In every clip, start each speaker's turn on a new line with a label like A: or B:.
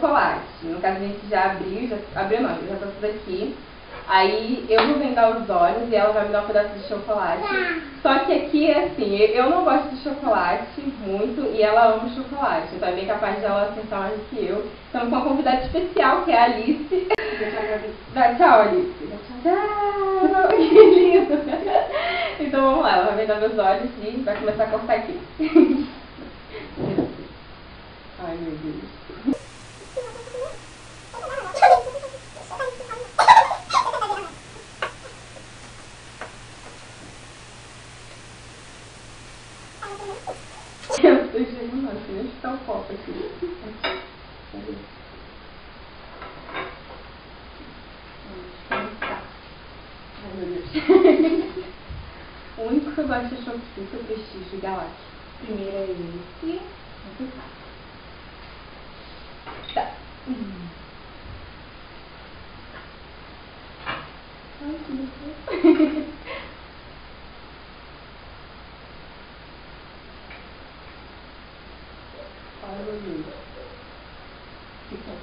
A: chocolate. No caso, a gente já abriu, não, já tá tudo aqui. Aí eu vou vendar os olhos e ela vai me dar um pedaço de chocolate. Só que aqui é assim, eu não gosto de chocolate muito e ela ama chocolate. Então é bem capaz de ela acertar mais do que eu. Estamos com uma convidada especial, que é a Alice. Dá tchau, Alice. Tchau. Que lindo. Então vamos lá, ela vai vendar meus olhos e vai começar a cortar aqui. Ai, meu Deus. Eu estou chegando assim, deixa eu ficar o copo aqui. Ai, meu Deus. O único que eu gosto de chocolate é o Prestígio Galáctico. Primeiro é esse. Tá. Ai, que lindo. Olha meu Deus. Fica.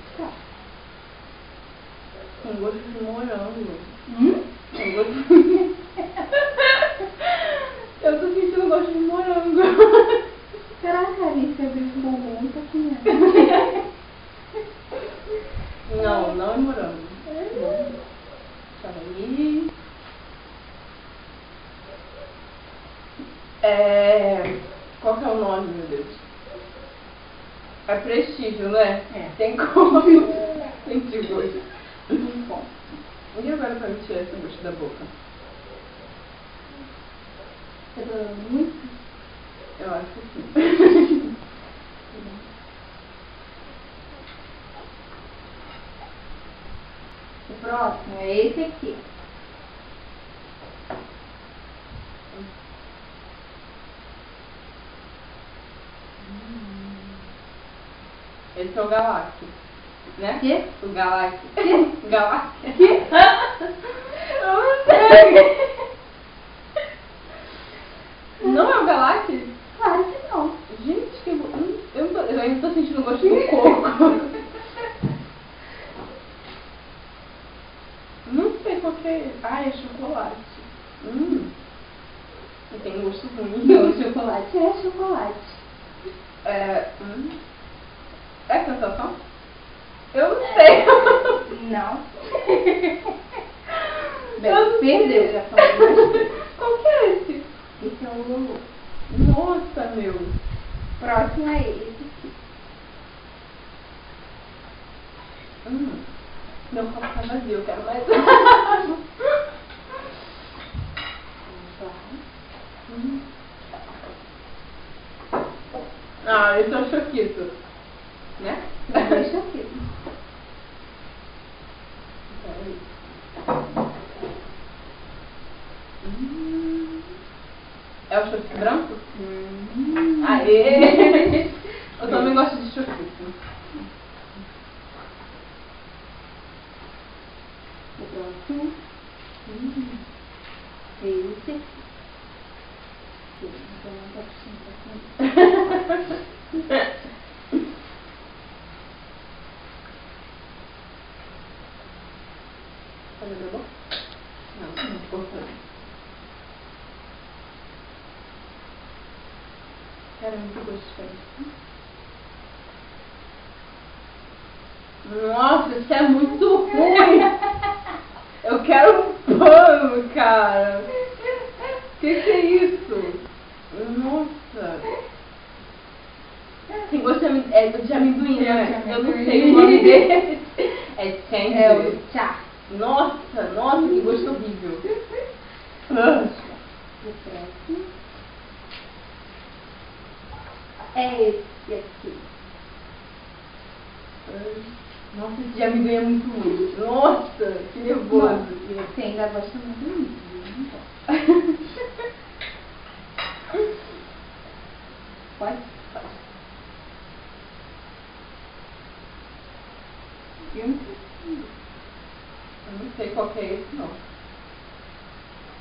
A: Com gosto de morango. Com gosto de... Eu tô sentindo gosto de morango.
B: Caraca, Alice, abriu esse bombom e tá comendo.
A: Não, não é morango. Deixa aí. Qual que é o nome, meu Deus? É Prestígio, né?
B: É.
A: Tem como sentir gosto. Bom. E agora pra me tirar esse gosto da boca?
B: Tá doendo muito?
A: Eu acho que sim.
B: O próximo é esse aqui.
A: Esse é o Galáxia, né?
B: Que?
A: O Galáxia.
B: Que?
A: Galáxia.
B: Que?
A: Eu não sei. Não é o Galáxia?
B: Claro que não.
A: Gente, eu ainda tô sentindo o gosto do coco. Não sei qual que é. Ah, é chocolate. E tem gosto ruim.
B: Não, chocolate é chocolate.
A: É sensação? Eu não sei.
B: Não.
A: Eu
B: Perdeu, já falei.
A: Qual que é esse?
B: Esse é o Lulu.
A: Nossa, meu.
B: Próximo é esse aqui.
A: Meu copo tá vazio, eu quero mais. Ah, esse é o choquito. Né?
B: Deixa aqui.
A: É o choquito branco? Aê! Eu também gosto de choquito.
B: O próximo. Esse aqui. Então não tá precisando.
A: Olha a boca? Não, não cortando. Caramba, que gosto diferente. Nossa, isso é muito ruim! Eu quero um pano, cara! Que é isso? Nossa! Tem gosto de amendoim, né? Eu não sei o nome dele. É Tender.
B: É o chá.
A: Nossa, que gosto horrível.
B: O próximo é esse aqui.
A: Nossa, esse de amendoim é muito ruim. Nossa, que nervoso.
B: E você ainda gosta muito disso. Pode? Pode.
A: Eu não sei qual que é esse, não.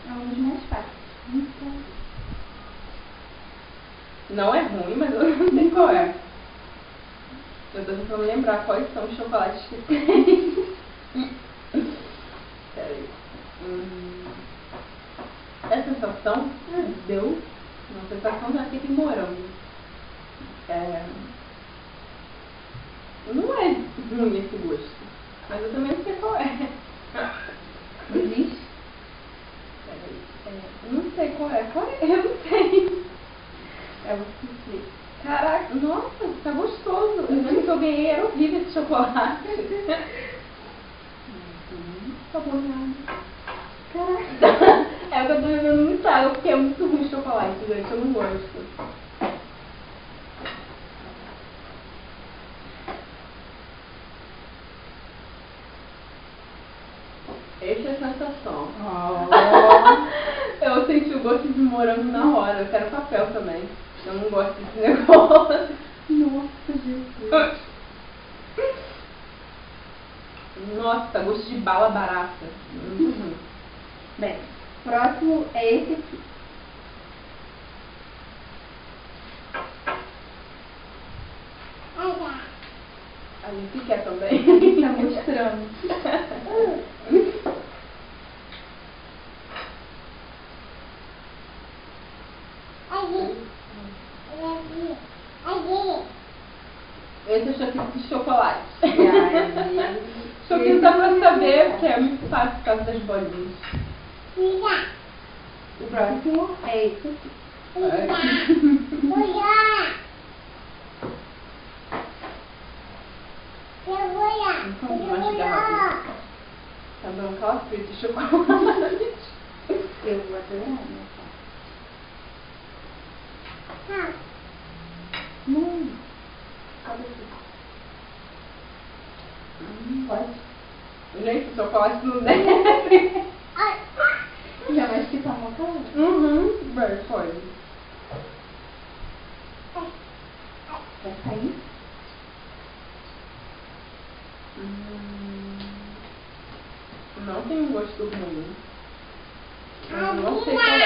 B: É um dos mais fáceis.
A: Não é ruim, mas eu não sei qual é. Eu tô tentando lembrar quais são os chocolates que tem. Peraí. É sensação?
B: Deu?
A: Uma sensação já fica em morango. Não é ruim esse gosto. Mas eu também não sei qual é.
B: Existe?
A: Peraí. Não sei qual é. Qual é? Eu não sei. É o que. Caraca, nossa, tá gostoso. Eu lembro que eu ganhei, era horrível esse chocolate. Tá bom, nada. Caraca. É o que eu tô bebendo muita água, porque é muito ruim chocolate, gente. Eu não gosto. Essa é a sensação. Eu senti o gosto de morango na hora. Eu quero papel também. Eu não gosto desse negócio.
B: Nossa, Jesus.
A: Nossa, gosto de bala barata.
B: Bem, próximo é esse aqui.
A: A gente quer também.
B: Tá mostrando.
A: Esse é o choquinho de chocolate. Choquinho dá pra saber, porque é muito fácil por causa das bolinhas.
B: O próximo é esse aqui.
A: Então, mastigar rápido. Tá dando calafrio de chocolate.
B: Eu vou adorar, né? Pode.
A: Gente, o chocolate não deve.
B: Já vai esquitar uma cara?
A: Vai, pode.
B: Vai sair?
A: Não tem um gosto ruim. Eu não sei qual é.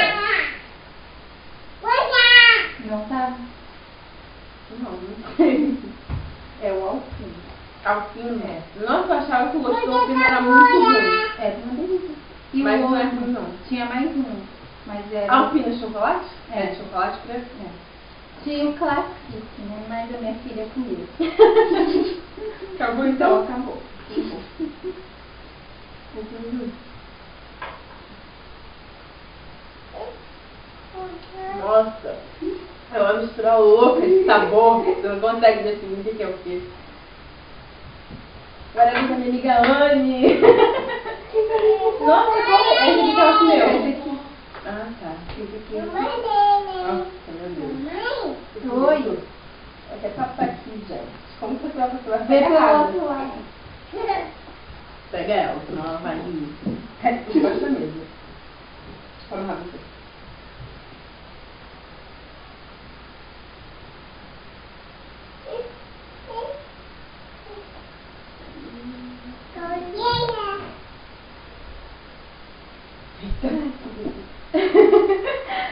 B: Não tá?
A: Não sei.
B: É o alpino.
A: Alpino? É. Nossa, eu achava que o gosto do alpino era muito ruim.
B: É uma delícia. E
A: Mas
B: o
A: não é
B: outro
A: ruim, não.
B: tinha mais um, mas era...
A: Alpino é chocolate?
B: É.
A: De chocolate preto?
B: É. Tinha o classíssimo, mas a minha filha comeu.
A: Acabou então?
B: Acabou.
A: Nossa, é uma mistura louca de sabor. Você não consegue definir o que é o que. Agora a minha amiga Anne. Nossa, qual é esse aqui que ela comeu?
B: Esse aqui.
A: Ah, tá.
B: Esse aqui.
A: Nossa, meu Deus.
B: Oi.
A: Até passar aqui, gente. Como que você vai
B: Vê
A: pegar
B: pelo
A: errado?
B: outro lado.
A: Pega ela, senão ela vai gosta mesmo. Come rápido.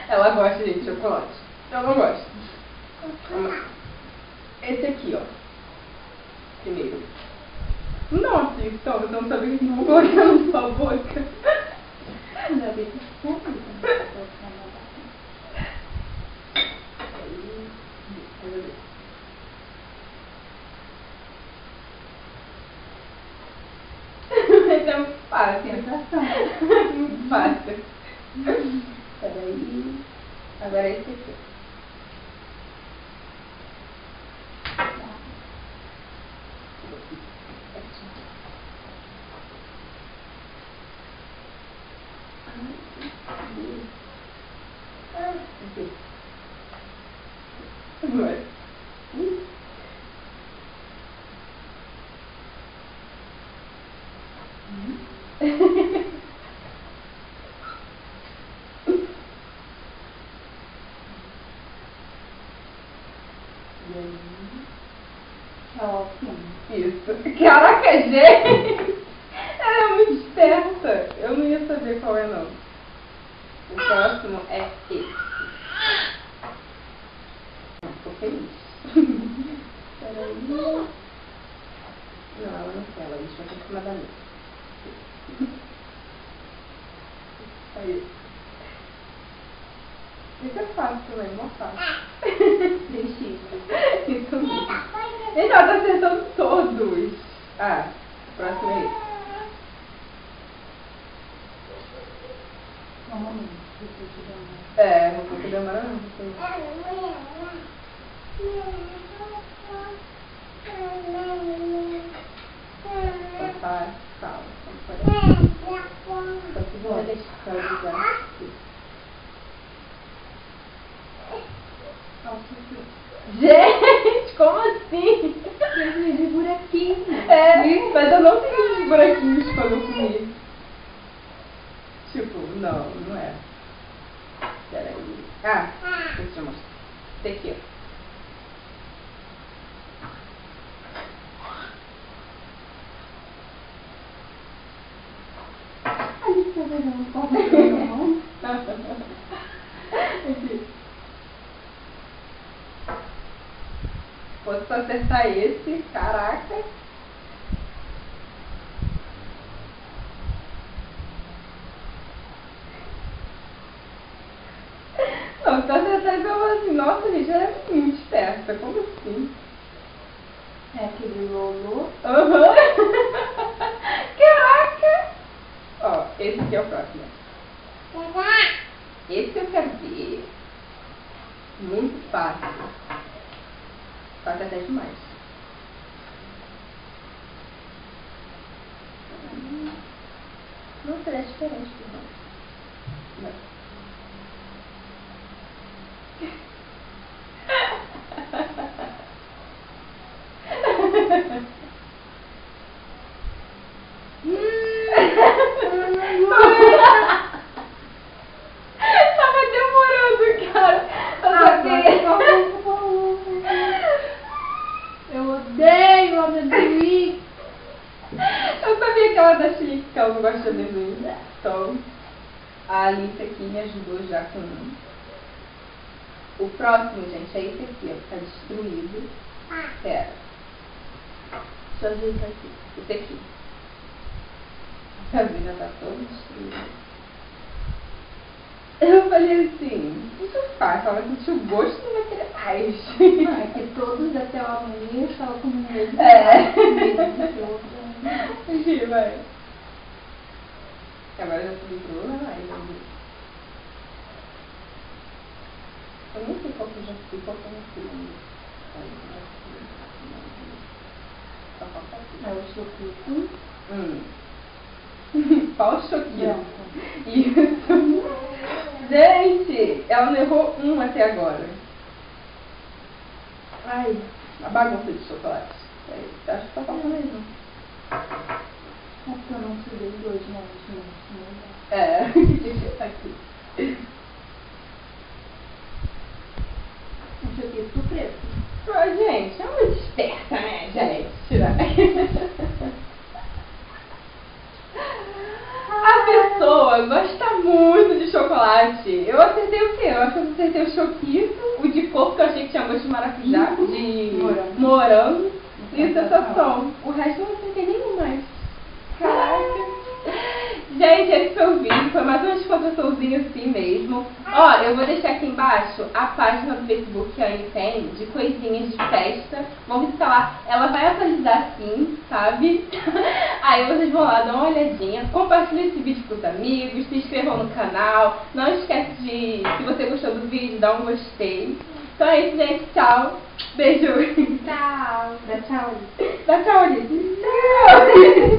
A: Ela gosta, gente, de chocolate. Eu não gosto. Esse aqui, ó. Primeiro. Nossa, então, eu não sabia que não vou colocar na sua boca.
B: Ainda bem que você
A: Mas é muito fácil.
B: sensação.
A: Muito fácil. Peraí. Agora é esse aqui. Agora. Isso. Caraca, gente! Ela é muito esperta. Eu não ia saber qual é, não. O próximo é esse. Tô feliz. Peraí. cima da mesa. Aí. Isso é fácil também, mó fácil. Isso mesmo. Gente, ela tá acertando todos. Ah, próximo é esse. É, não vou demorar não. Tá, calma. Vou deixar pra ligar. Gente, como assim?
B: Eu de buraquinho.
A: É, mas eu não tenho os buraquinhos quando eu comi. Tipo, não é. Peraí. Ah, deixa eu mostrar. Esse aqui, ó.
B: Ali você vai dar um pouco de mão.
A: Aqui. Fosse pra acertar esse, caraca. Não, se acertar esse eu falo assim, nossa gente, ela é muito esperta, como assim?
B: É aquele lolo.
A: Aham. Caraca! Ó, esse aqui é o próximo. Esse eu quero ver. Muito fácil. Fácil até demais. Nossa, ele é diferente do nosso. Tava demorando, cara.
B: Eu odeio amendoim.
A: Eu sabia que ela da chilique, que ela não gosta de amendoim. Então, a Alice aqui me ajudou já com um. O próximo, gente, é esse aqui, ó, que tá destruído. Pera. Deixa eu ajeitar aqui. Esse aqui. A vida tá todo destruída. Eu falei assim, isso faz, ela vai sentir o gosto e vai querer mais.
B: Não, é que todos até o amanhã estavam com medo.
A: Enfim, vai. Agora eu já subi pro mais. Eu nem sei qual que eu já fui, qual que eu não fui. Só falta aqui.
B: É o choquito.
A: Qual choquinho?
B: Branco.
A: Isso. Gente, ela não errou um até agora. Ai, a bagunça de chocolate. Acho que tá faltando mesmo.
B: É porque eu não subi hoje, né?
A: É, aqui.
B: Um choquito preto.
A: Ah, gente, é muito esperta, né, gente? A pessoa gosta muito de chocolate. Eu acertei o quê? Eu acho que eu acertei o choquito, o de coco, que eu achei que tinha gosto de maracujá, de morango e sensação. O resto eu não acertei nenhum mais. Caraca. Gente, esse foi o vídeo, foi mais uma descontraçãozinha assim mesmo. Ó, eu vou deixar aqui embaixo a página do Facebook que a Anne tem, de coisinhas de festa. Vamos visitar lá, ela vai atualizar sim, sabe? Aí vocês vão lá, dão uma olhadinha, compartilhem esse vídeo com os amigos, se inscrevam no canal. Não esquece de, se você gostou do vídeo, dar um gostei. Então é isso, gente, tchau, beijo.
B: Tchau. Dá tchau.
A: Dá tchau, Alice. Tchau.